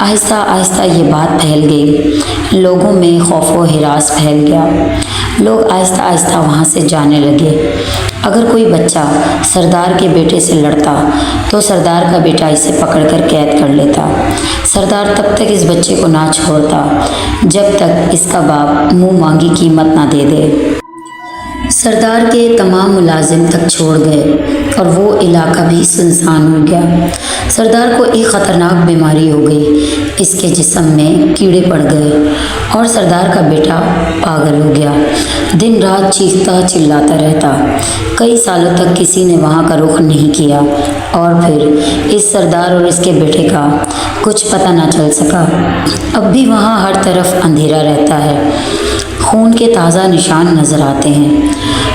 آہستہ آہستہ یہ بات پھیل گئی، لوگوں میں خوف و ہراس پھیل گیا، لوگ آہستہ آہستہ وہاں سے جانے لگے۔ اگر کوئی بچہ سردار کے بیٹے سے لڑتا تو سردار کا بیٹا اسے پکڑ کر قید کر لیتا۔ سردار تب تک اس بچے کو نہ چھوڑتا جب تک اس کا باپ منہ مانگی قیمت نہ دے دے۔ سردار کے تمام ملازم تک چھوڑ گئے اور وہ علاقہ بھی سنسان ہو گیا۔ سردار کو ایک خطرناک بیماری ہو گئی، اس کے جسم میں کیڑے پڑ گئے اور سردار کا بیٹا پاگل ہو گیا، دن رات چیختا چلاتا رہتا۔ کئی سالوں تک کسی نے وہاں کا رخ نہیں کیا اور پھر اس سردار اور اس کے بیٹے کا کچھ پتہ نہ چل سکا۔ اب بھی وہاں ہر طرف اندھیرا رہتا ہے، خون کے تازہ نشان نظر آتے ہیں۔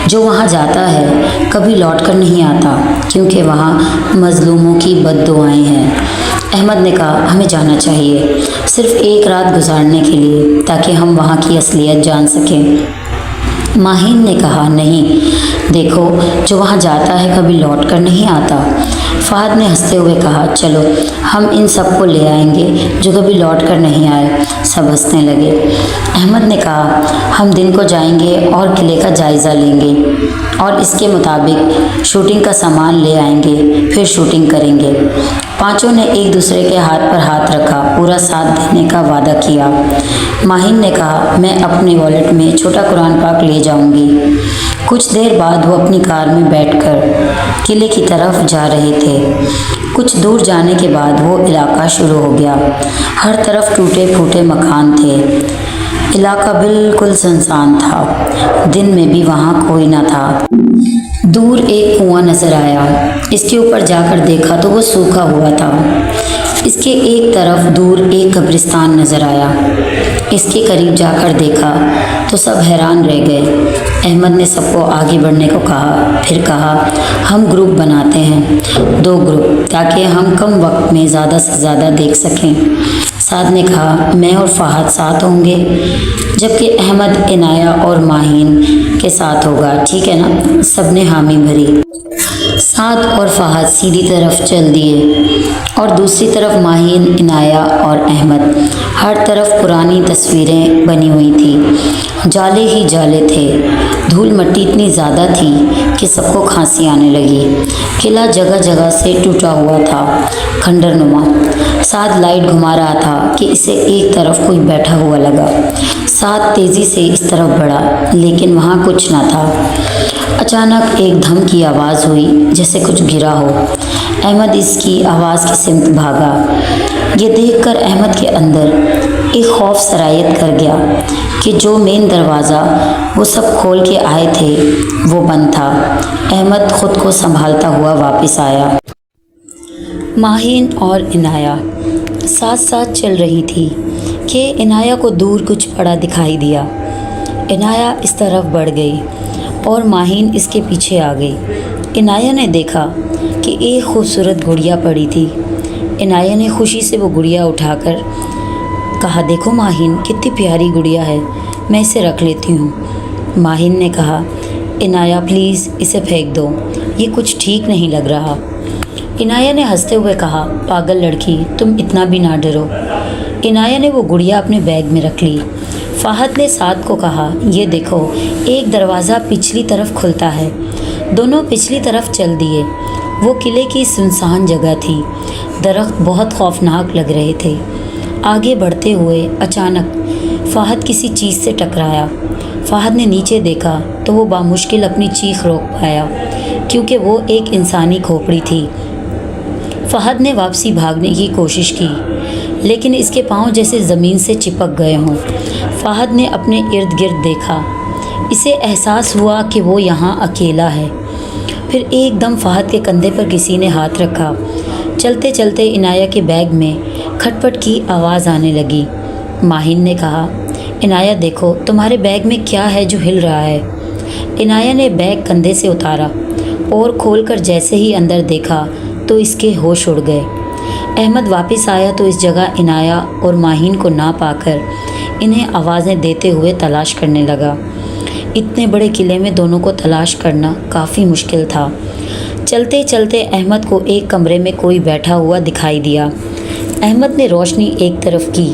جو وہاں جاتا ہے کبھی لوٹ کر نہیں آتا کیونکہ وہاں مظلوموں کی بد دعائیں ہیں۔ احمد نے کہا ہمیں جانا چاہیے، صرف ایک رات گزارنے کے لیے، تاکہ ہم وہاں کی اصلیت جان سکیں۔ ماہین نے کہا نہیں، دیکھو جو وہاں جاتا ہے کبھی لوٹ کر نہیں آتا۔ فہد نے ہنستے ہوئے کہا چلو ہم ان سب کو لے آئیں گے جو کبھی لوٹ کر نہیں آئے۔ سب ہنسنے لگے۔ احمد نے کہا ہم دن کو جائیں گے اور قلعے کا جائزہ لیں گے اور اس کے مطابق شوٹنگ کا سامان لے آئیں گے، پھر شوٹنگ کریں گے۔ پانچوں نے ایک دوسرے کے ہاتھ پر ہاتھ رکھا، پورا ساتھ دینے کا وعدہ کیا۔ ماہین نے کہا میں اپنے والیٹ میں چھوٹا قرآن پاک لے جاؤں گی۔ کچھ دیر بعد وہ اپنی کار میں بیٹھ کر قلعے کی طرف جا رہے تھے۔ کچھ دور جانے کے بعد وہ علاقہ شروع ہو گیا۔ ہر طرف ٹوٹے پھوٹے مکان تھے، علاقہ بالکل سنسان تھا، دن میں بھی وہاں کوئی نہ تھا۔ دور ایک کنواں نظر آیا، اس کے اوپر جا کر دیکھا تو وہ سوکھا ہوا تھا۔ اس کے ایک طرف دور ایک قبرستان نظر آیا، اس کے قریب جا کر دیکھا تو سب حیران رہ گئے۔ احمد نے سب کو آگے بڑھنے کو کہا، پھر کہا ہم گروپ بناتے ہیں، 2 گروپ، تاکہ ہم کم وقت میں زیادہ سے زیادہ دیکھ سکیں۔ سعد نے کہا میں اور فہد ساتھ ہوں گے، جبکہ احمد عنایہ اور ماہین کے ساتھ ہوگا، ٹھیک ہے نا؟ سب نے حامی بھری۔ سعد اور فہد سیدھی طرف چل دیے اور دوسری طرف ماہین، عنایہ اور احمد۔ ہر طرف پرانی تصویریں بنی ہوئی تھیں، جالے ہی جالے تھے، دھول مٹی اتنی زیادہ تھی کہ سب کو کھانسی آنے لگی۔ قلعہ جگہ جگہ سے ٹوٹا ہوا تھا، کھنڈر نما۔ سعد لائٹ گھما رہا تھا کہ اسے ایک طرف کوئی بیٹھا ہوا لگا۔ سعد تیزی سے اس طرف بڑھا لیکن وہاں کچھ نہ تھا۔ اچانک ایک دھم کی آواز ہوئی جیسے کچھ گرا ہو۔ احمد اس کی آواز کی سمت بھاگا۔ یہ دیکھ کر احمد کے اندر ایک خوف سرایت کر گیا کہ جو مین دروازہ وہ سب کھول کے آئے تھے وہ بند تھا۔ احمد خود کو سنبھالتا ہوا واپس آیا۔ ماہین اور عنایہ ساتھ ساتھ چل رہی تھی کہ عنایہ کو دور کچھ پڑا دکھائی دیا۔ عنایہ اس طرف بڑھ گئی اور ماہین اس کے پیچھے آ گئی۔ عنایہ نے دیکھا کہ ایک خوبصورت گڑیا پڑی تھی۔ عنایہ نے خوشی سے وہ گڑیا اٹھا کر کہا دیکھو ماہین کتنی پیاری گڑیا ہے، میں اسے رکھ لیتی ہوں۔ ماہین نے کہا عنایہ پلیز اسے پھینک دو، یہ کچھ ٹھیک نہیں لگ رہا۔ عنایہ نے ہنستے ہوئے کہا پاگل لڑکی تم اتنا بھی نہ ڈرو۔ عنایہ نے وہ گڑیا اپنے بیگ میں رکھ لی۔ فہد نے سعد کو کہا یہ دیکھو ایک دروازہ پچھلی طرف کھلتا ہے۔ دونوں پچھلی طرف چل دیے۔ وہ قلعے کی سنسان جگہ تھی، درخت بہت خوفناک لگ رہے تھے۔ آگے بڑھتے ہوئے اچانک فہد کسی چیز سے ٹکرایا۔ فہد نے نیچے دیکھا تو وہ بامشکل اپنی چیخ روک پایا کیونکہ وہ ایک انسانی کھوپڑی تھی۔ فہد نے واپسی بھاگنے کی کوشش کی لیکن اس کے پاؤں جیسے زمین سے چپک گئے ہوں۔ فہد نے اپنے ارد گرد دیکھا، اسے احساس ہوا کہ وہ یہاں اکیلا ہے۔ پھر ایک دم فہد کے کندھے پر کسی نے ہاتھ رکھا۔ چلتے چلتے عنایہ کے بیگ میں کھٹ پٹ کی آواز آنے لگی۔ ماہین نے کہا عنایہ دیکھو تمہارے بیگ میں کیا ہے جو ہل رہا ہے۔ عنایہ نے بیگ کندھے سے اتارا اور کھول کر جیسے ہی اندر دیکھا تو اس کے ہوش اڑ گئے۔ احمد واپس آیا تو اس جگہ عنایہ اور ماہین کو نہ پا کر انہیں آوازیں دیتے ہوئے تلاش کرنے لگا۔ اتنے بڑے قلعے میں دونوں کو تلاش کرنا کافی مشکل تھا۔ چلتے چلتے احمد کو ایک کمرے میں کوئی بیٹھا ہوا دکھائی دیا۔ احمد نے روشنی ایک طرف کی۔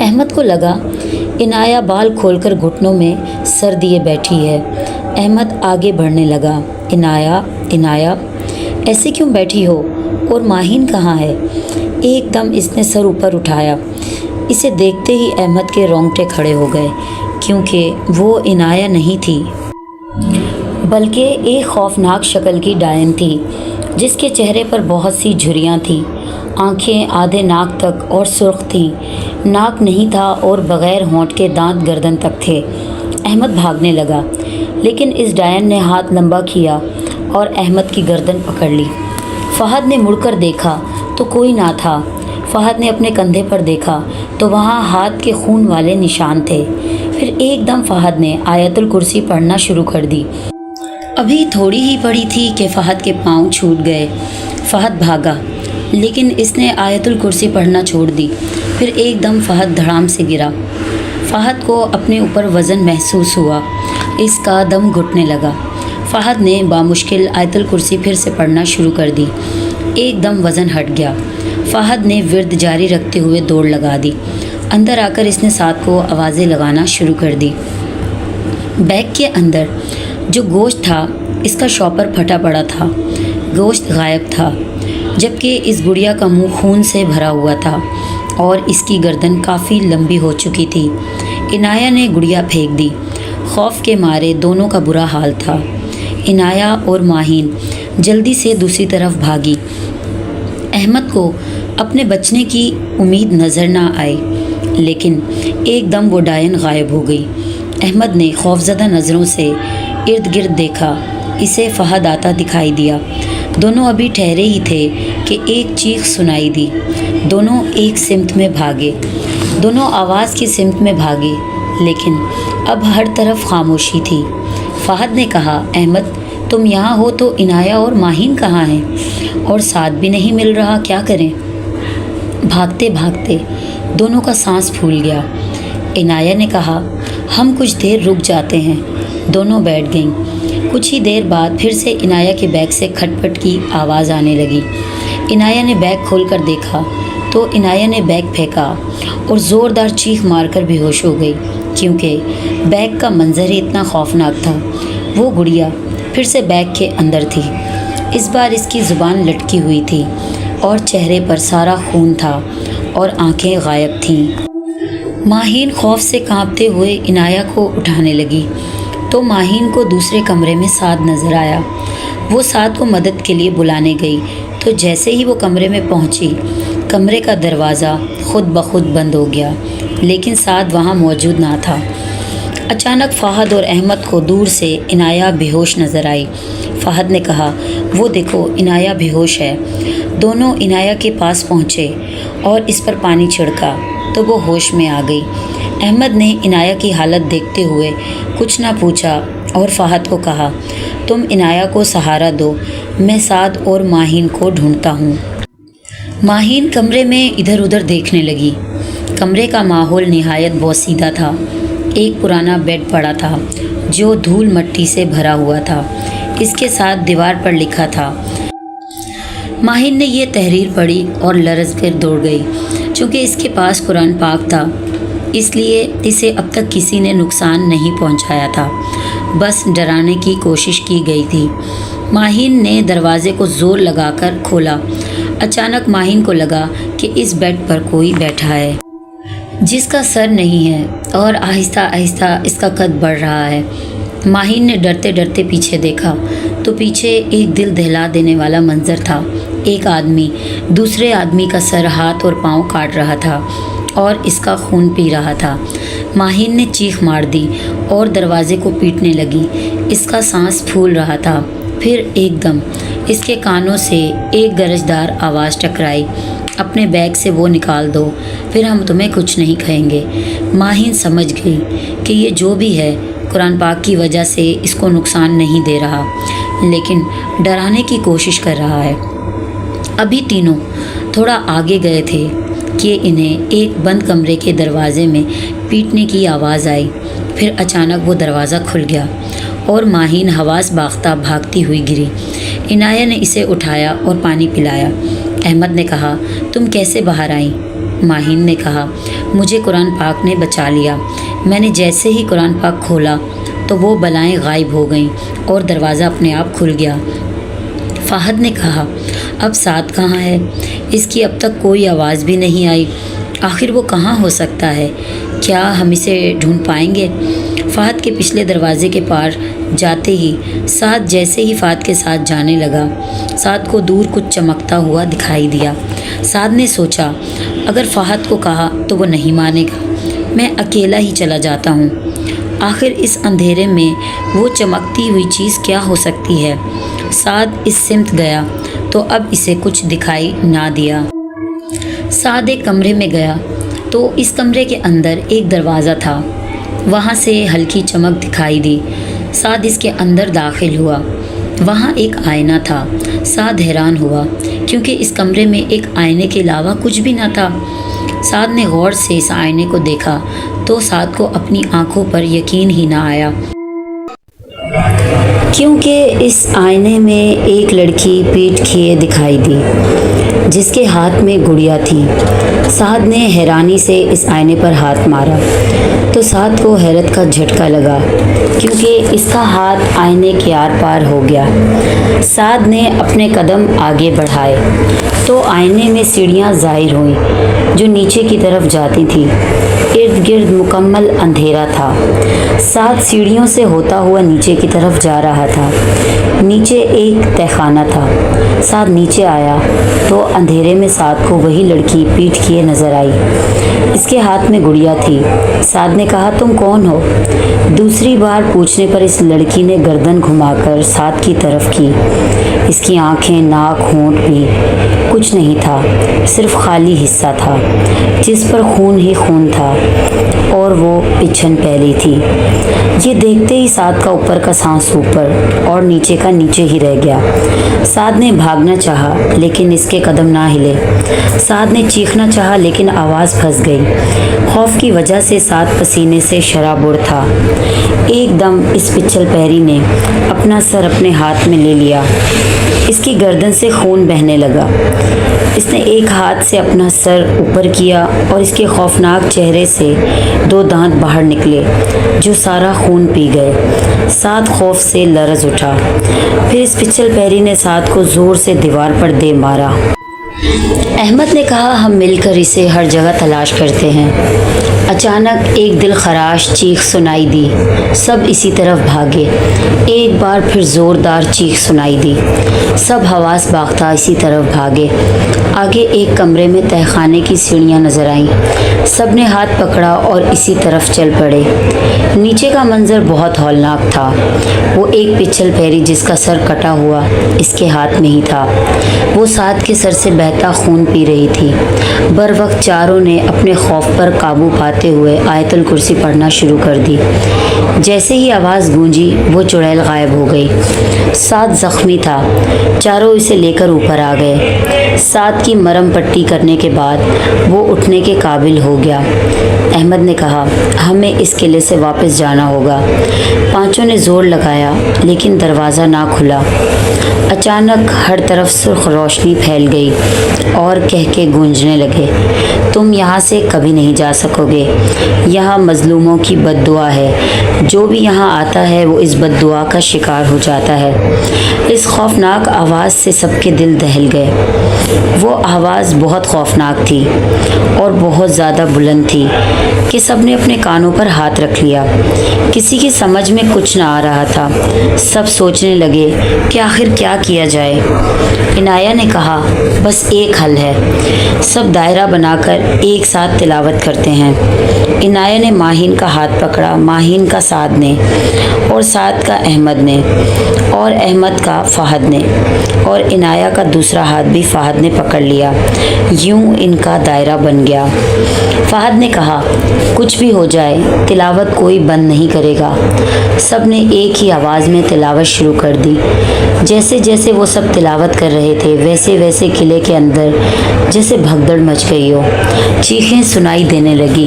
احمد کو لگا عنایہ بال کھول کر گھٹنوں میں سر دیے بیٹھی ہے۔ احمد آگے بڑھنے لگا۔ عنایہ ایسے کیوں بیٹھی ہو؟ اور ماہین کہاں ہے؟ ایک دم اس نے سر اوپر اٹھایا۔ اسے دیکھتے ہی احمد کے رونگٹے کھڑے ہو گئے، کیونکہ وہ عنایہ نہیں تھی بلکہ ایک خوفناک شکل کی ڈائن تھی، جس کے چہرے پر بہت سی جھریاں تھیں، آنکھیں آدھے ناک تک اور سرخ تھیں، ناک نہیں تھا اور بغیر ہونٹ کے دانت گردن تک تھے۔ احمد بھاگنے لگا، لیکن اس ڈائن نے ہاتھ لمبا کیا اور احمد کی گردن پکڑ لی۔ فہد نے مڑ کر دیکھا تو کوئی نہ تھا۔ فہد نے اپنے کندھے پر دیکھا تو وہاں ہاتھ کے خون والے نشان تھے۔ پھر ایک دم فہد نے آیت الکرسی پڑھنا شروع کر دی۔ ابھی تھوڑی ہی پڑھی تھی کہ فہد کے پاؤں چھوٹ گئے۔ فہد بھاگا، لیکن اس نے آیت الکرسی پڑھنا چھوڑ دی۔ پھر ایک دم فہد دھڑام سے گرا۔ فہد کو اپنے اوپر وزن محسوس ہوا، اس کا دم گھٹنے لگا۔ فہد نے بامشکل آیت الکرسی پھر سے پڑھنا شروع کر دی۔ ایک دم وزن ہٹ گیا۔ فہد نے ورد جاری رکھتے ہوئے دوڑ لگا دی۔ اندر آ کر اس نے ساتھ کو آوازیں لگانا شروع کر دی۔ بیگ کے اندر جو گوشت تھا، اس کا شاپر پھٹا پڑا تھا، گوشت غائب تھا، جبکہ اس گڑیا کا منہ خون سے بھرا ہوا تھا اور اس کی گردن کافی لمبی ہو چکی تھی۔ عنایہ نے گڑیا پھینک دی۔ خوف کے مارے دونوں کا برا حال تھا۔ عنایہ اور ماہین جلدی سے دوسری طرف بھاگی۔ احمد کو اپنے بچنے کی امید نظر نہ آئی، لیکن ایک دم وہ ڈائن غائب ہو گئی۔ احمد نے خوفزدہ نظروں سے ارد گرد دیکھا۔ اسے فہد آتا دکھائی دیا۔ دونوں ابھی ٹھہرے ہی تھے کہ ایک چیخ سنائی دی۔ دونوں ایک سمت میں بھاگے، دونوں آواز کی سمت میں بھاگے، لیکن اب ہر طرف خاموشی تھی۔ فہد نے کہا، احمد تم یہاں ہو تو عنایہ اور ماہین کہاں ہیں؟ اور ساتھ بھی نہیں مل رہا، کیا کریں؟ بھاگتے بھاگتے دونوں کا سانس پھول گیا۔ عنایہ نے کہا، ہم کچھ دیر رک جاتے ہیں۔ دونوں بیٹھ گئیں۔ کچھ ہی دیر بعد پھر سے عنایہ کے بیگ سے کھٹ پٹ کی آواز آنے لگی۔ عنایہ نے بیگ کھول کر دیکھا تو عنایہ نے بیگ پھینکا اور زوردار چیخ مار کر بے ہوش ہو گئی، کیونکہ بیگ کا منظر ہی اتنا خوفناک تھا۔ وہ گڑیا پھر سے بیگ کے اندر تھی۔ اس بار اس کی زبان لٹکی ہوئی تھی اور چہرے پر سارا خون تھا اور آنکھیں غائب تھیں۔ ماہین خوف سے کانپتے ہوئے عنایہ کو اٹھانے لگی تو ماہین کو دوسرے کمرے میں سعد نظر آیا۔ وہ سعد کو مدد کے لیے بلانے گئی تو جیسے ہی وہ کمرے میں پہنچی، کمرے کا دروازہ خود بخود بند ہو گیا، لیکن سعد وہاں موجود نہ تھا۔ اچانک فہد اور احمد کو دور سے عنایہ بے ہوش نظر آئی۔ فہد نے کہا، وہ دیکھو عنایہ بے ہوش ہے۔ دونوں عنایہ کے پاس پہنچے اور اس پر پانی چھڑکا تو وہ ہوش میں آ گئی۔ احمد نے عنایہ کی حالت دیکھتے ہوئے کچھ نہ پوچھا اور فہد کو کہا، تم عنایہ کو سہارا دو، میں سعد اور ماہین کو ڈھونڈتا ہوں۔ ماہین کمرے میں ادھر ادھر دیکھنے لگی۔ کمرے کا ماحول نہایت بوسیدہ تھا۔ ایک پرانا بیڈ پڑا تھا جو دھول مٹی سے بھرا ہوا تھا۔ اس کے ساتھ دیوار پر لکھا تھا۔ ماہین نے یہ تحریر پڑھی اور لرز کر دوڑ گئی۔ چونکہ اس کے پاس قرآن پاک تھا، اس لیے اسے اب تک کسی نے نقصان نہیں پہنچایا تھا، بس ڈرانے کی کوشش کی گئی تھی۔ ماہین نے دروازے کو زور لگا کر کھولا۔ اچانک ماہین کو لگا کہ اس بیڈ پر کوئی بیٹھا ہے جس کا سر نہیں ہے اور آہستہ آہستہ اس کا قد بڑھ رہا ہے۔ ماہین نے ڈرتے ڈرتے پیچھے دیکھا تو پیچھے ایک دل دہلا دینے والا منظر تھا۔ ایک آدمی دوسرے آدمی کا سر، ہاتھ اور پاؤں کاٹ رہا تھا اور اس کا خون پی رہا تھا۔ ماہین نے چیخ مار دی اور دروازے کو پیٹنے لگی۔ اس کا سانس پھول رہا تھا۔ پھر ایک دم اس کے کانوں سے ایک گرجدار آواز ٹکرائی، اپنے بیگ سے وہ نکال دو، پھر ہم تمہیں کچھ نہیں کہیں گے۔ ماہین سمجھ گئی کہ یہ جو بھی ہے قرآن پاک کی وجہ سے اس کو نقصان نہیں دے رہا، لیکن ڈرانے کی کوشش کر رہا ہے۔ ابھی تینوں تھوڑا آگے گئے تھے کہ انہیں ایک بند کمرے کے دروازے میں پیٹنے کی آواز آئی۔ پھر اچانک وہ دروازہ کھل گیا اور ماہین حواس باختہ بھاگتی ہوئی گری۔ عنایہ نے اسے اٹھایا اور پانی پلایا۔ احمد نے کہا تم کیسے باہر آئیں؟ ماہین نے کہا مجھے قرآن پاک نے بچا لیا، میں نے جیسے ہی قرآن پاک کھولا تو وہ بلائیں غائب ہو گئیں اور دروازہ اپنے آپ کھل گیا۔ فہد نے کہا اب سعد کہاں ہے؟ اس کی اب تک کوئی آواز بھی نہیں آئی، آخر وہ کہاں ہو سکتا ہے؟ کیا ہم اسے ڈھونڈ پائیں گے؟ فہد کے پچھلے دروازے کے پار جاتے ہی سعد جیسے ہی فہد کے ساتھ جانے لگا، سعد کو دور کچھ چمکتا ہوا دکھائی دیا۔ سعد نے سوچا اگر فہد کو کہا تو وہ نہیں مانے گا، میں اکیلا ہی چلا جاتا ہوں، آخر اس اندھیرے میں وہ چمکتی ہوئی چیز کیا ہو سکتی ہے؟ سعد اس سمت گیا تو اب اسے کچھ دکھائی نہ دیا۔ سعد ایک کمرے میں گیا تو اس کمرے کے اندر ایک دروازہ تھا، وہاں سے ہلکی چمک دکھائی دی۔ سعد اس کے اندر داخل ہوا، وہاں ایک آئینہ تھا۔ سعد حیران ہوا کیونکہ اس کمرے میں ایک آئینے کے علاوہ کچھ بھی نہ تھا۔ سعد نے غور سے اس آئینے کو دیکھا تو سعد کو اپنی آنکھوں پر یقین ہی نہ آیا، کیونکہ اس آئینے میں ایک لڑکی پیٹ کھیے دکھائی دی جس کے ہاتھ میں گڑیا تھی۔ سعد نے حیرانی سے اس آئینے پر ہاتھ مارا تو سعد کو حیرت کا جھٹکا لگا کیونکہ اس کا ہاتھ آئینے کے آر پار ہو گیا۔ سعد نے اپنے قدم آگے بڑھائے تو آئینے میں سیڑھیاں ظاہر ہوئیں جو نیچے کی طرف جاتی تھیں، ارد گرد مکمل اندھیرا تھا۔ سعد سیڑھیوں سے ہوتا ہوا نیچے کی طرف جا رہا تھا، نیچے ایک تہخانہ تھا۔ سعد نیچے آیا تو اندھیرے میں سعد کو وہی لڑکی پیٹ کیے نظر آئی، اس کے ہاتھ میں گڑیا تھی۔ سعد نے کہا تم کون ہو؟ دوسری بار پوچھنے پر اس لڑکی نے گردن گھما کر سعد کی طرف کی، اس کی آنکھیں، ناک، ہونٹ بھی کچھ نہیں تھا، صرف خالی حصہ تھا جس پر خون ہی خون تھا اور وہ پچھن پھیلی تھی۔ یہ دیکھتے ہی سعد کا اوپر کا سانس اوپر اور نیچے کا نیچے ہی رہ گیا۔ سعد نے بھاگنا چاہا لیکن اس کے قدم نہ ہلے۔ سعد نے چیخنا چاہا لیکن آواز پھنس گئی۔ خوف کی وجہ سے سعد پسینے سے شرابور تھا۔ ایک دم اس پچھل پہری نے اپنا سر اپنے ہاتھ میں لے لیا، اس کی گردن سے خون بہنے لگا۔ اس نے ایک ہاتھ سے اپنا سر اوپر کیا اور اس کے خوفناک چہرے سے 2 دانت باہر نکلے جو سارا خون پی گئے۔ سعد خوف سے لرز اٹھا، پھر اس پچھل پہری نے سعد کو زور سے دیوار پر دے مارا۔ احمد نے کہا ہم مل کر اسے ہر جگہ تلاش کرتے ہیں۔ اچانک ایک دل خراش چیخ سنائی دی، سب اسی طرف بھاگے۔ ایک بار پھر زوردار چیخ سنائی دی، سب حواس باختہ اسی طرف بھاگے۔ آگے ایک کمرے میں تہخانے کی سیڑھیاں نظر آئیں، سب نے ہاتھ پکڑا اور اسی طرف چل پڑے۔ نیچے کا منظر بہت ہولناک تھا۔ وہ ایک پچھل پہری جس کا سر کٹا ہوا اس کے ہاتھ میں ہی تھا، وہ سعد کے سر سے بہتا خون پی رہی تھی۔ بر وقت چاروں نے اپنے خوف پر قابو پاتے ہوئے آیت الکرسی پڑھنا شروع کر دی۔ جیسے ہی آواز گونجی وہ چڑیل غائب ہو گئی۔ سعد زخمی تھا، چاروں اسے لے کر اوپر آ گئے۔ سعد کی مرم پٹی کرنے کے بعد وہ اٹھنے کے قابل ہو گیا۔ احمد نے کہا ہمیں اس قلعے سے واپس جانا ہوگا۔ پانچوں نے زور لگایا لیکن دروازہ نہ کھلا۔ اچانک ہر طرف سرخ روشنی پھیل گئی اور کہکے گونجنے لگے، تم یہاں سے کبھی نہیں جا سکو گے، یہاں مظلوموں کی بد دعا ہے، جو بھی یہاں آتا ہے وہ اس بد دعا کا شکار ہو جاتا ہے۔ اس خوفناک آواز سے سب کے دل دہل گئے۔ وہ آواز بہت خوفناک تھی اور بہت زیادہ بلند تھی کہ سب نے اپنے کانوں پر ہاتھ رکھ لیا۔ کسی کی سمجھ میں کچھ نہ آ رہا تھا، سب سوچنے لگے کہ آخر کیا کیا جائے۔ عنایہ نے کہا بس ایک حل ہے، سب دائرہ بنا کر ایک ساتھ تلاوت کرتے ہیں۔ عنایہ نے ماہین کا ہاتھ پکڑا، ماہین کا سعد نے، اور سعد کا احمد نے، اور احمد کا فہد نے، اور عنایہ کا دوسرا ہاتھ بھی فہد نے پکڑ لیا۔ یوں ان کا دائرہ بن گیا۔ فہد نے کہا کچھ بھی ہو جائے تلاوت کوئی بند نہیں کرے گا۔ سب نے ایک ہی آواز میں تلاوت شروع کر دی۔ جیسے جیسے وہ سب تلاوت کر رہے تھے ویسے ویسے قلعے کے اندر جیسے بھگدڑ مچ گئی ہو، چیخیں سنائی دینے لگی۔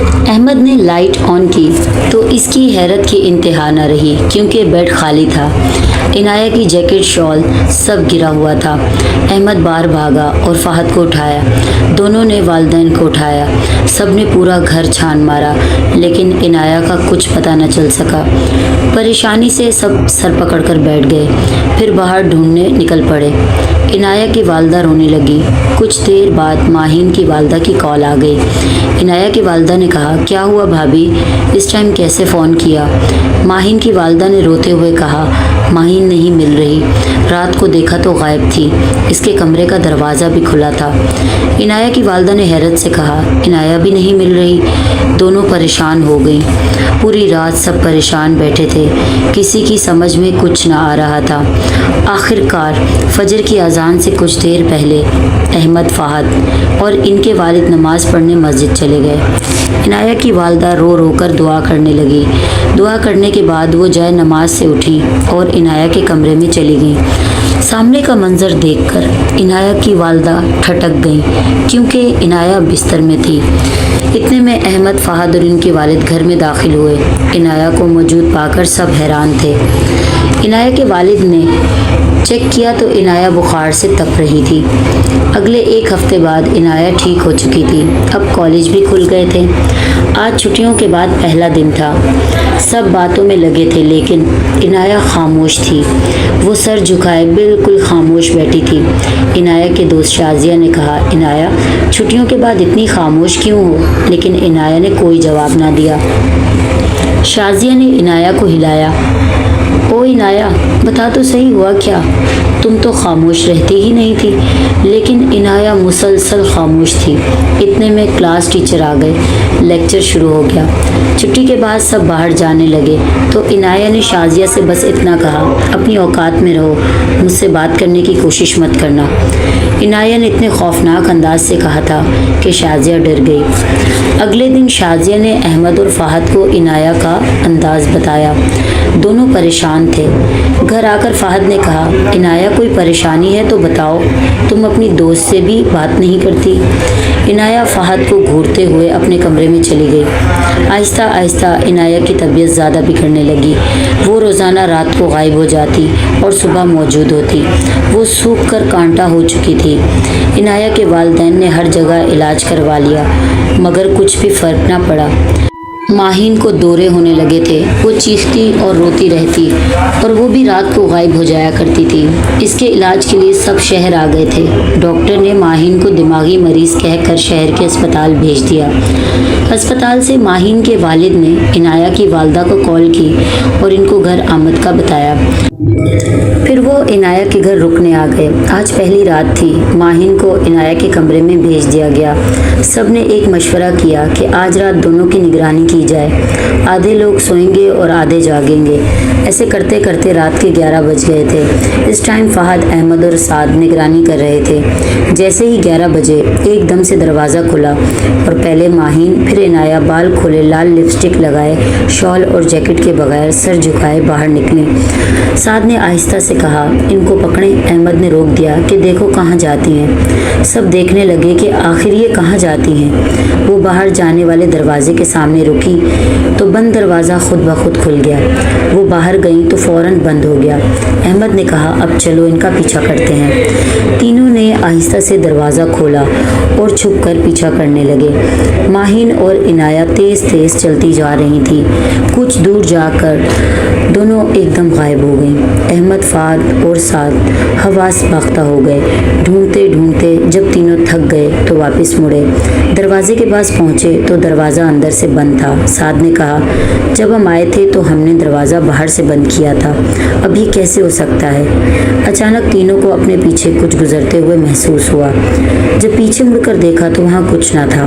احمد نے لائٹ آن کی تو اس کی حیرت کی انتہا نہ رہی کیونکہ بیڈ خالی تھا۔ عنایہ کی جیکٹ شال سب گرا ہوا تھا۔ احمد باہر بھاگا اور فہد کو اٹھایا۔ دونوں نے والدین کو اٹھایا۔ سب نے پورا گھر چھان مارا لیکن عنایہ کا کچھ پتہ نہ چل سکا۔ پریشانی سے سب سر پکڑ کر بیٹھ گئے، پھر باہر ڈھونڈنے نکل پڑے۔ عنایہ کی والدہ رونے لگی۔ کچھ دیر بعد ماہین کی والدہ کی کال آ گئی۔ عنایہ کی والدہ نے کہا، کیا ہوا بھابھی، اس ٹائم کیسے فون کیا؟ ماہین کی والدہ نے روتے ہوئے کہا، ماہین نہیں مل رہی، رات کو دیکھا تو غائب تھی، اس کے کمرے کا دروازہ بھی کھلا تھا۔ عنایہ کی والدہ نے حیرت سے کہا، عنایہ بھی نہیں مل رہی؟ دونوں پریشان ہو گئیں۔ پوری رات سب پریشان بیٹھے تھے، کسی کی سمجھ میں کچھ نہ آ رہا تھا۔ آخر کار فجر کی اذان سے کچھ دیر پہلے احمد، فہد اور ان کے والد نماز پڑھنے مسجد چلے گئے۔ عنایہ کی والدہ رو رو کر دعا کرنے لگی۔ دعا کرنے کے بعد وہ جائے نماز سے اٹھی اور عنایہ کے کمرے میں چلی گئیں۔ سامنے کا منظر دیکھ کر عنایہ کی والدہ ٹھٹک گئیں کیونکہ عنایہ بستر میں تھی۔ اتنے میں احمد، فہد اور ان کے والد گھر میں داخل ہوئے۔ عنایہ کو موجود پا کر سب حیران تھے۔ عنایہ کے والد نے چیک کیا تو عنایہ بخار سے تپ رہی تھی۔ اگلے ایک ہفتے بعد عنایہ ٹھیک ہو چکی تھی۔ اب کالج بھی کھل گئے تھے۔ آج چھٹیوں کے بعد پہلا دن تھا۔ سب باتوں میں لگے تھے لیکن عنایہ خاموش تھی۔ وہ سر جھکائے بالکل خاموش بیٹھی تھی۔ عنایہ کے دوست شازیہ نے کہا، عنایہ چھٹیوں کے بعد اتنی خاموش کیوں ہو؟ لیکن عنایہ نے کوئی جواب نہ دیا۔ شازیہ نے عنایہ کو ہلایا۔ او عنایہ، بتا تو صحیح ہوا کیا؟ تم تو خاموش رہتی ہی نہیں تھی۔ لیکن عنایہ مسلسل خاموش تھی۔ اتنے میں کلاس ٹیچر آ گئے۔ لیکچر شروع ہو گیا۔ چھٹی کے بعد سب باہر جانے لگے تو عنایہ نے شازیہ سے بس اتنا کہا، اپنی اوقات میں رہو، مجھ سے بات کرنے کی کوشش مت کرنا۔ عنایہ نے اتنے خوفناک انداز سے کہا تھا کہ شازیہ ڈر گئی۔ اگلے دن شازیہ نے احمد اور فہد کو عنایہ کا انداز بتایا۔ دونوں پریشان تھے۔ گھر آ کر فہد نے کہا، عنایہ کوئی پریشانی ہے تو بتاؤ، تم اپنی دوست سے بھی بات نہیں کرتی۔ عنایہ فہد کو گھورتے ہوئے اپنے کمرے میں چلی گئی۔ آہستہ آہستہ عنایہ کی طبیعت زیادہ بگڑنے لگی۔ وہ روزانہ رات کو غائب ہو جاتی اور صبح موجود ہوتی۔ وہ سوکھ کر کانٹا ہو چکی تھی۔ عنایہ کے والدین نے ہر جگہ علاج کروا لیا مگر کچھ بھی فرق نہ پڑا۔ ماہین کو دورے ہونے لگے تھے۔ وہ چیختی اور روتی رہتی اور وہ بھی رات کو غائب ہو جایا کرتی تھی۔ اس کے علاج کے لیے سب شہر آ گئے تھے۔ ڈاکٹر نے ماہین کو دماغی مریض کہہ کر شہر کے اسپتال بھیج دیا۔ اسپتال سے ماہین کے والد نے عنایہ کی والدہ کو کال کی اور ان کو گھر آمد کا بتایا۔ پھر وہ عنایہ کے گھر رکنے آ گئے۔ آج پہلی رات تھی۔ ماہین کو عنایہ کے کمرے میں بھیج دیا گیا۔ سب نے ایک مشورہ کیا کہ آج رات دونوں کی نگرانی کی جائے۔ آدھے لوگ سوئیں گے اور آدھے جاگیں گے۔ ایسے کرتے کرتے رات کے 11 بج گئے تھے۔ اس ٹائم فہد، احمد اور سعد نگرانی کر رہے تھے۔ جیسے ہی 11 بجے ایک دم سے دروازہ کھلا اور پہلے ماہین پھر عنایہ بال کھولے، لال لپسٹک لگائے، شال اور جیکٹ کے بغیر سر جھکائے باہر نکلی۔ سعد نے آہستہ سے کہا، ان کو پکڑیں۔ احمد نے روک دیا کہ دیکھو کہاں جاتی ہیں۔ سب دیکھنے لگے کہ آخر یہ کہاں جاتی ہیں۔ وہ باہر جانے والے دروازے کے سامنے رکی تو بند دروازہ خود بخود کھل گیا۔ وہ باہر گئیں تو فوراً بند ہو گیا۔ احمد نے کہا، اب چلو ان کا پیچھا کرتے ہیں۔ تینوں نے آہستہ سے دروازہ کھولا اور چھپ کر پیچھا کرنے لگے۔ ماہین اور عنایہ تیز تیز چلتی جا رہی تھی۔ کچھ دور جا کر دونوں ایک دم غائب ہو گئیں۔ احمد، فہد اور سعد حواس باختہ ہو گئے۔ ڈھونڈتے ڈھونڈتے جب تینوں تھک گئے تو واپس مڑے۔ دروازے کے پاس پہنچے تو دروازہ اندر سے بند تھا۔ سعد نے کہا، جب ہم آئے تھے تو ہم نے دروازہ باہر سے بند کیا تھا، اب یہ کیسے ہو سکتا ہے؟ اچانک تینوں کو اپنے پیچھے کچھ گزرتے ہوئے محسوس ہوا۔ جب پیچھے مڑ کر دیکھا تو وہاں کچھ نہ تھا۔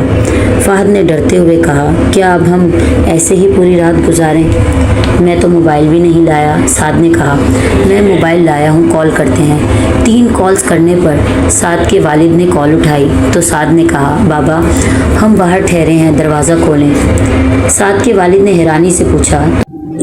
فہد نے ڈرتے ہوئے کہا، کیا اب ہم ایسے ہی پوری رات گزاریں؟ میں تو موبائل بھی نہیں لایا۔ سعد نے کہا، میں موبائل لایا ہوں، کال کرتے ہیں۔ 3 کالز کرنے پر سعد کے والد نے کال اٹھائی تو سعد نے کہا، بابا ہم باہر ٹھہرے ہیں، دروازہ کھولیں۔ سعد کے والد نے حیرانی سے پوچھا،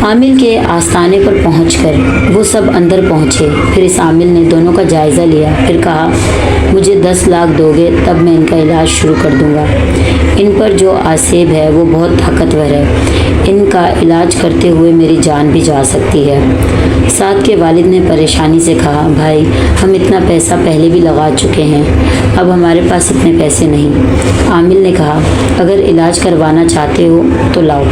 عامل کے آستانے پر پہنچ کر وہ سب اندر پہنچے۔ پھر اس عامل نے دونوں کا جائزہ لیا، پھر کہا مجھے 10 لاکھ دو گے تب میں ان کا علاج شروع کر دوں گا۔ ان پر جو آسیب ہے وہ بہت طاقتور ہے، ان کا علاج کرتے ہوئے میری جان بھی جا سکتی ہے۔ سعد کے والد نے پریشانی سے کہا بھائی ہم اتنا پیسہ پہلے بھی لگا چکے ہیں، اب ہمارے پاس اتنے پیسے نہیں۔ عامل نے کہا اگر علاج کروانا چاہتے ہو تو لاؤ۔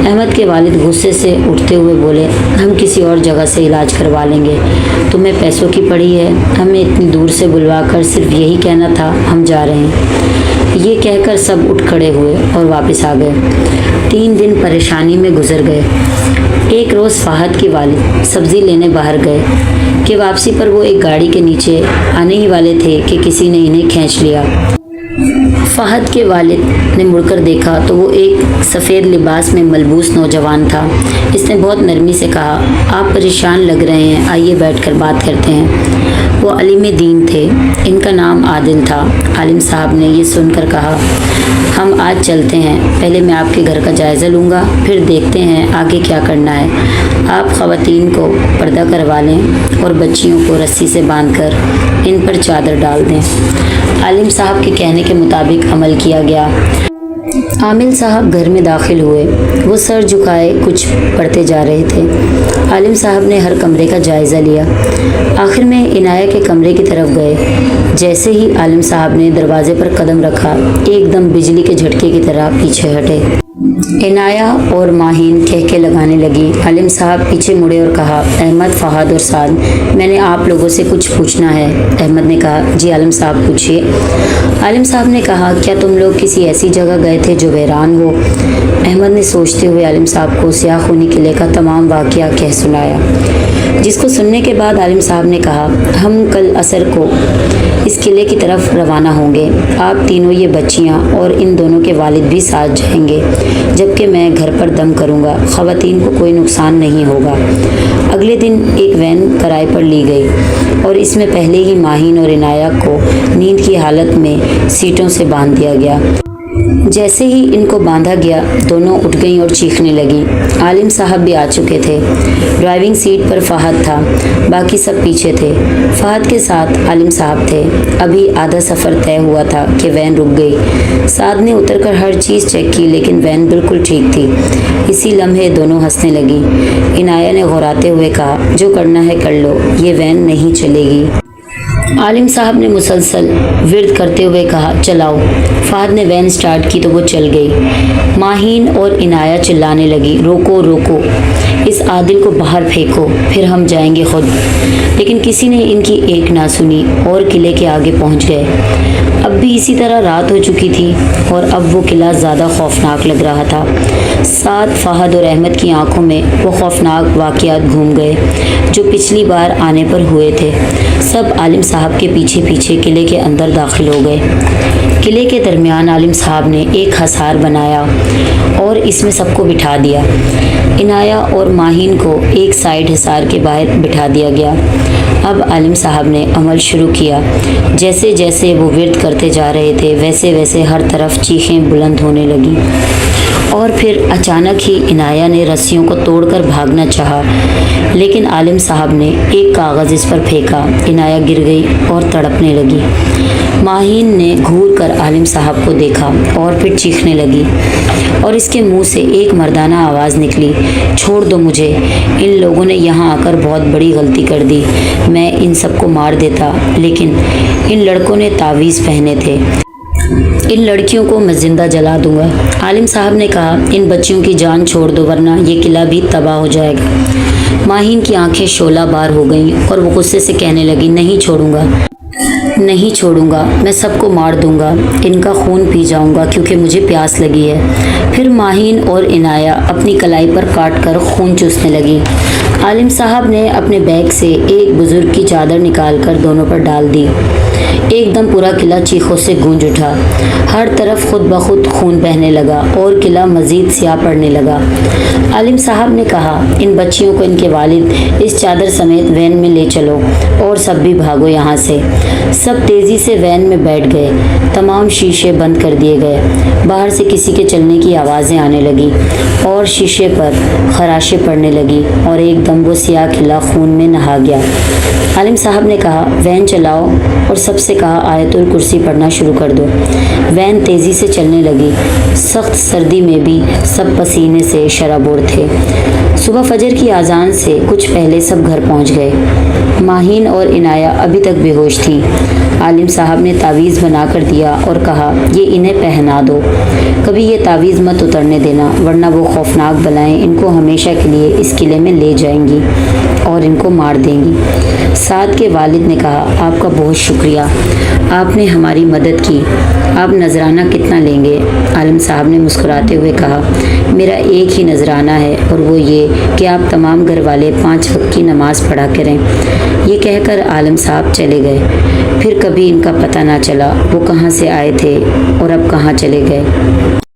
احمد کے والد غصے سے اٹھتے ہوئے بولے ہم کسی اور جگہ سے علاج کروا لیں گے، تمہیں پیسوں کی پڑی ہے، ہمیں اتنی دور سے بلوا کر صرف یہی کہنا تھا ہم جا رہے ہیں۔ یہ کہہ کر سب اٹھ کھڑے ہوئے اور واپس آ گئے۔ 3 دن پریشانی میں گزر گئے۔ ایک روز فہد کے والد سبزی لینے باہر گئے کہ واپسی پر وہ ایک گاڑی کے نیچے آنے ہی والے تھے کہ کسی نے انہیں کھینچ لیا۔ فہد کے والد نے مڑ کر دیکھا تو وہ ایک سفید لباس میں ملبوس نوجوان تھا۔ اس نے بہت نرمی سے کہا آپ پریشان لگ رہے ہیں، آئیے بیٹھ کر بات کرتے ہیں۔ وہ عالم دین تھے، ان کا نام عادل تھا۔ عالم صاحب نے یہ سن کر کہا ہم آج چلتے ہیں، پہلے میں آپ کے گھر کا جائزہ لوں گا، پھر دیکھتے ہیں آگے کیا کرنا ہے۔ آپ خواتین کو پردہ کروا لیں اور بچیوں کو رسی سے باندھ کر ان پر چادر ڈال دیں۔ عالم صاحب کے کہنے کے مطابق عمل کیا گیا۔ عامل صاحب گھر میں داخل ہوئے، وہ سر جھکائے کچھ پڑھتے جا رہے تھے۔ عالم صاحب نے ہر کمرے کا جائزہ لیا، آخر میں عنایہ کے کمرے کی طرف گئے۔ جیسے ہی عالم صاحب نے دروازے پر قدم رکھا ایک دم بجلی کے جھٹکے کی طرح پیچھے ہٹے۔ عنایہ اور ماہین کہکے لگانے لگی۔ عالم صاحب پیچھے مڑے اور کہا احمد، فہد اور سعد میں نے آپ لوگوں سے کچھ پوچھنا ہے۔ احمد نے کہا جی عالم صاحب پوچھیے۔ عالم صاحب نے کہا کیا تم لوگ کسی ایسی جگہ گئے تھے جو ویران ہو؟ احمد نے سوچتے ہوئے عالم صاحب کو سیاہ خونی قلعے کا تمام واقعہ کہہ سنایا، جس کو سننے کے بعد عالم صاحب نے کہا ہم کل عصر کو اس قلعے کی طرف روانہ ہوں گے، آپ تینوں یہ بچیاں اور ان دونوں کے والد بھی ساتھ جائیں گے، جبکہ میں گھر پر دم کروں گا، خواتین کو کوئی نقصان نہیں ہوگا۔ اگلے دن ایک وین کرائے پر لی گئی اور اس میں پہلے ہی ماہین اور عنایہ کو نیند کی حالت میں سیٹوں سے باندھ دیا گیا۔ جیسے ہی ان کو باندھا گیا دونوں اٹھ گئیں اور چیخنے لگیں۔ عالم صاحب بھی آ چکے تھے، ڈرائیونگ سیٹ پر فہد تھا، باقی سب پیچھے تھے۔ فہد کے ساتھ عالم صاحب تھے۔ ابھی آدھا سفر طے ہوا تھا کہ وین رک گئی۔ سعد نے اتر کر ہر چیز چیک کی لیکن وین بالکل ٹھیک تھی۔ اسی لمحے دونوں ہنسنے لگیں۔ عنایہ نے غراتے ہوئے کہا جو کرنا ہے کر لو، یہ وین نہیں چلے گی۔ عالم صاحب نے مسلسل ورد کرتے ہوئے کہا چلاؤ۔ فہد نے وین سٹارٹ کی تو وہ چل گئی۔ ماہین اور عنایہ چلانے لگی روکو روکو، اس عادل کو باہر پھینکو، پھر ہم جائیں گے خود۔ لیکن کسی نے ان کی ایک نہ سنی اور قلعے کے آگے پہنچ گئے۔ اب بھی اسی طرح رات ہو چکی تھی اور اب وہ قلعہ زیادہ خوفناک لگ رہا تھا۔ سعد، فہد اور احمد کی آنکھوں میں وہ خوفناک واقعات گھوم گئے جو پچھلی بار آنے پر ہوئے تھے۔ سب عالم صاحب کے پیچھے پیچھے قلعے کے اندر داخل ہو گئے۔ قلعے کے درمیان عالم صاحب نے ایک حصار بنایا اور اس میں سب کو بٹھا دیا۔ عنایہ اور ماہین کو ایک سائیڈ حصار کے باہر بٹھا دیا گیا۔ اب عالم صاحب نے عمل شروع کیا۔ جیسے جیسے وہ ورد کرتے جا رہے تھے ویسے ویسے ہر طرف چیخیں بلند ہونے لگیں، اور پھر اچانک ہی عنایہ نے رسیوں کو توڑ کر بھاگنا چاہا لیکن عالم صاحب نے ایک کاغذ اس پر پھینکا۔ عنایہ گر گئی اور تڑپنے لگی۔ ماہین نے گھور کر عالم صاحب کو دیکھا اور پھر چیخنے لگی اور اس کے منہ سے ایک مردانہ آواز نکلی چھوڑ دو مجھے، ان لوگوں نے یہاں آ کر بہت بڑی غلطی کر دی، میں ان سب کو مار دیتا لیکن ان لڑکوں نے تعویذ پہنے تھے، ان لڑکیوں کو میں زندہ جلا دوں گا۔ عالم صاحب نے کہا ان بچیوں کی جان چھوڑ دو ورنہ یہ قلعہ بھی تباہ ہو جائے گا۔ ماہین کی آنکھیں شعلہ بار ہو گئیں اور وہ غصے سے کہنے لگی نہیں چھوڑوں گا، نہیں چھوڑوں گا، میں سب کو مار دوں گا، ان کا خون پی جاؤں گا کیونکہ مجھے پیاس لگی ہے۔ پھر ماہین اور عنایہ اپنی کلائی پر کاٹ کر خون چوسنے لگی۔ عالم صاحب نے اپنے بیگ سے ایک بزرگ کی چادر نکال کر دونوں پر ڈال دی۔ ایک دم پورا قلعہ چیخوں سے گونج اٹھا۔ ہر طرف خود بخود خون بہنے لگا اور قلعہ مزید سیاہ پڑنے لگا۔ عالم صاحب نے کہا، ان بچیوں کو ان کے والد اس چادر سمیت وین میں لے چلو اور سب بھی بھاگو یہاں سے۔ سب تیزی سے وین میں بیٹھ گئے۔ تمام شیشے بند کر دیے گئے۔ باہر سے کسی کے چلنے کی آوازیں آنے لگی اور شیشے پر خراشیں پڑنے لگی اور ایک دم وہ سیاہ قلعہ خون میں نہا گیا۔ عالم صاحب نے کہا، وین چلاؤ اور سب سے کہا آیت الکرسی پڑھنا شروع کر دو۔ وین تیزی سے چلنے لگی۔ سخت سردی میں بھی سب پسینے سے شرابور تھے۔ صبح فجر کی اذان سے کچھ پہلے سب گھر پہنچ گئے۔ ماہین اور عنایہ ابھی تک بے ہوش تھیں۔ عالم صاحب نے تعویذ بنا کر دیا اور کہا، یہ انہیں پہنا دو۔ کبھی یہ تعویذ مت اترنے دینا ورنہ وہ خوفناک بلائیں ان کو ہمیشہ کے لیے اس قلعے میں لے جائیں گی اور ان کو مار دیں گی۔ سعد کے والد نے کہا، آپ کا بہت شکریہ، آپ نے ہماری مدد کی۔ آپ نذرانہ کتنا لیں گے؟ عالم صاحب نے مسکراتے ہوئے کہا، میرا ایک ہی نذرانہ ہے اور وہ یہ کہ آپ تمام گھر والے 5 وقت کی نماز پڑھا کریں۔ یہ کہہ کر عالم صاحب چلے گئے۔ پھر کبھی ان کا پتہ نہ چلا وہ کہاں سے آئے تھے اور اب کہاں چلے گئے۔